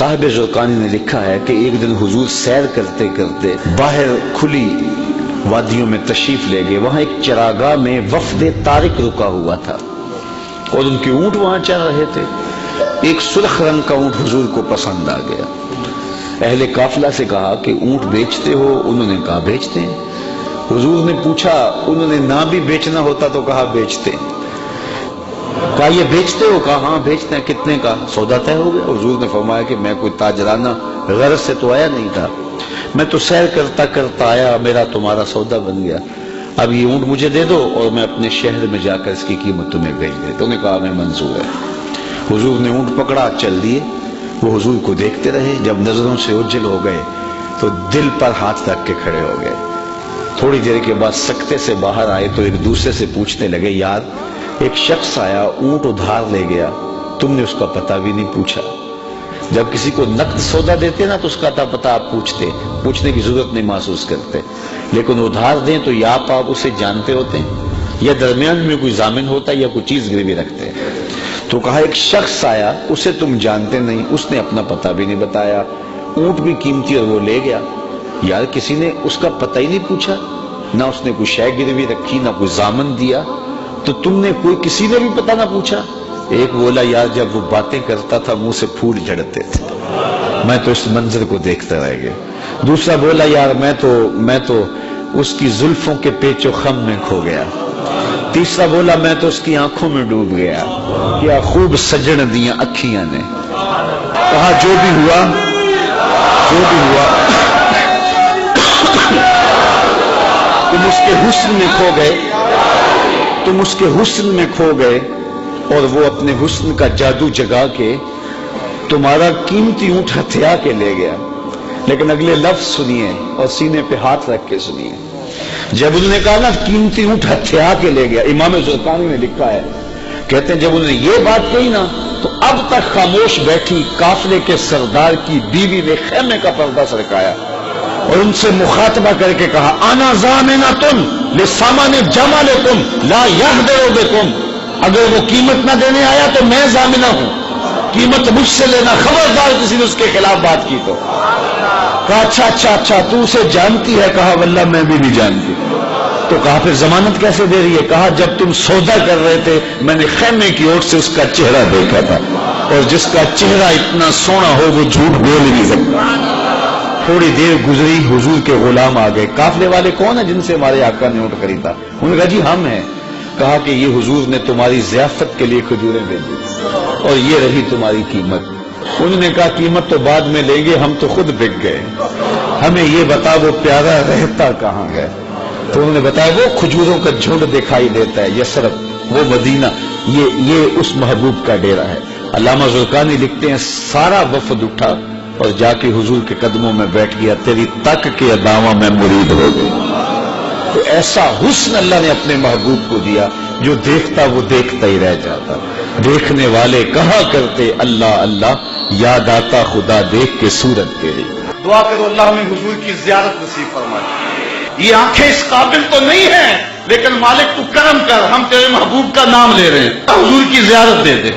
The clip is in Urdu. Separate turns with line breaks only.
صاحب زرقانی نے لکھا ہے کہ ایک دن حضور سیر کرتے کرتے باہر کھلی وادیوں میں تشریف لے گئے. وہاں ایک چراگاہ میں وفد طارق رکا ہوا تھا اور ان کے اونٹ وہاں چل رہے تھے. ایک سرخ رنگ کا اونٹ حضور کو پسند آ گیا. اہل قافلہ سے کہا کہ اونٹ بیچتے ہو؟ انہوں نے کہا بیچتے ہیں. حضور نے پوچھا, انہوں نے نہ بھی بیچنا ہوتا تو کہا بیچتے ہیں. کہا یہ بیچتے ہو؟ کہا ہاں بیچتے ہیں. کتنے کا؟ سودا طے ہو گیا. حضور نے فرمایا کہ میں کوئی تاجرانہ غرض سے تو آیا نہیں تھا, میں تو سیر کرتا کرتا آیا, میرا تمہارا سودا بن گیا. اب یہ اونٹ مجھے دے دو اور میں اپنے شہر میں جا کر اس کی قیمت تمہیں بھیج دے. تو نے کہا میں منظور ہے. حضور نے اونٹ پکڑا, چل دیے. وہ حضور کو دیکھتے رہے. جب نظروں سے اوجھل ہو گئے تو دل پر ہاتھ رکھ کے کھڑے ہو گئے. تھوڑی دیر کے بعد سکتے سے باہر آئے تو ایک دوسرے سے پوچھنے لگے, یار ایک شخص آیا اونٹ ادھار لے گیا, تم نے اس کا پتہ بھی نہیں پوچھا. جب کسی کو نقد سودا دیتے نا تو اس کا پتہ آپ پوچھنے کی ضرورت نہیں محسوس کرتے, لیکن ادھار دیں تو یا آپ اسے جانتے ہوتے ہیں یا درمیان میں کوئی ضامن ہوتا ہے یا کوئی چیز گروی رکھتے ہیں. تو کہا ایک شخص آیا, اسے تم جانتے نہیں, اس نے اپنا پتہ بھی نہیں بتایا, اونٹ بھی قیمتی اور وہ لے گیا. یار کسی نے اس کا پتہ ہی نہیں پوچھا, نہ اس نے کوئی شے گروی رکھی, نہ کوئی ضامن دیا, تو تم نے کسی نے بھی پتہ نہ پوچھا. ایک بولا یار جب وہ باتیں کرتا تھا منہ سے پھول جھڑتے تھے, میں تو اس منظر کو دیکھتا رہ گیا. دوسرا بولا یار میں تو اس کی زلفوں کے پیچ و خم میں کھو گیا. تیسرا بولا میں تو اس کی آنکھوں میں ڈوب گیا, کیا خوب سجن دیاں اکھیاں نے. کہا جو بھی ہوا تم اس کے حسن میں کھو گئے, اور وہ اپنے حسن کا جادو جگا کے تمہارا قیمتی اونٹ ہتھیا کے لے گیا. لیکن اگلے لفظ سنیے اور سینے پہ ہاتھ رکھ کے سنیے. جب انہوں نے کہا نا قیمتی اونٹ ہتھیا کے لے گیا, امام زرقانی نے لکھا ہے, کہتے ہیں جب انہوں نے یہ بات کہی نا تو اب تک خاموش بیٹھی قافلے کے سردار کی بیوی نے خیمے کا پردہ سرکایا اور ان سے مخاطبہ کر کے کہا انا ضامنۃ لسامان جمالکم لا یحضر بکم. اگر وہ قیمت نہ دینے آیا تو میں ضامنہ ہوں, قیمت مجھ سے لینا. خبردار کسی نے اس کے خلاف بات کی تو. کہا اچھا تو اسے جانتی ہے؟ کہا واللہ میں بھی نہیں جانتی. تو کہا پھر ضمانت کیسے دے رہی ہے؟ کہا جب تم سودا کر رہے تھے میں نے خیمے کی اوٹ سے اس کا چہرہ دیکھا تھا, اور جس کا چہرہ اتنا سونا ہو وہ جھوٹ بول نہیں سکتا. تھوڑی دیر گزری, حضور کے غلام آ گئے. قافلے والے کون ہیں جن سے ہمارے آقا نے اونٹ خریدا؟ انہوں نے کہا جی ہم ہیں. کہا کہ یہ حضور نے تمہاری ضیافت کے لیے کھجوریں بھیجی اور یہ رہی تمہاری قیمت. انہوں نے کہا قیمت تو بعد میں لیں گے, ہم تو خود بک گئے, ہمیں یہ بتا وہ پیارا رہتا کہاں گئے. تو انہوں نے بتایا وہ کھجوروں کا جھنڈ دکھائی دیتا ہے, یثرب, وہ مدینہ, یہ اس محبوب کا ڈیرا ہے. علامہ زرقانی لکھتے ہیں سارا وفد اٹھا اور جا کے حضور کے قدموں میں بیٹھ گیا, تیری تک کے اداواں میں مرید ہو گئی. تو ایسا حسن اللہ نے اپنے محبوب کو دیا جو دیکھتا وہ دیکھتا ہی رہ جاتا. دیکھنے والے کہا کرتے اللہ اللہ, یاد آتا خدا دیکھ کے صورت تیری.
دعا کرو اللہ ہمیں حضور کی زیارت نصیب فرمائے. یہ آنکھیں اس قابل تو نہیں ہیں, لیکن مالک تو کرم کر, ہم تیرے محبوب کا نام لے رہے ہیں, حضور کی زیارت دے دے.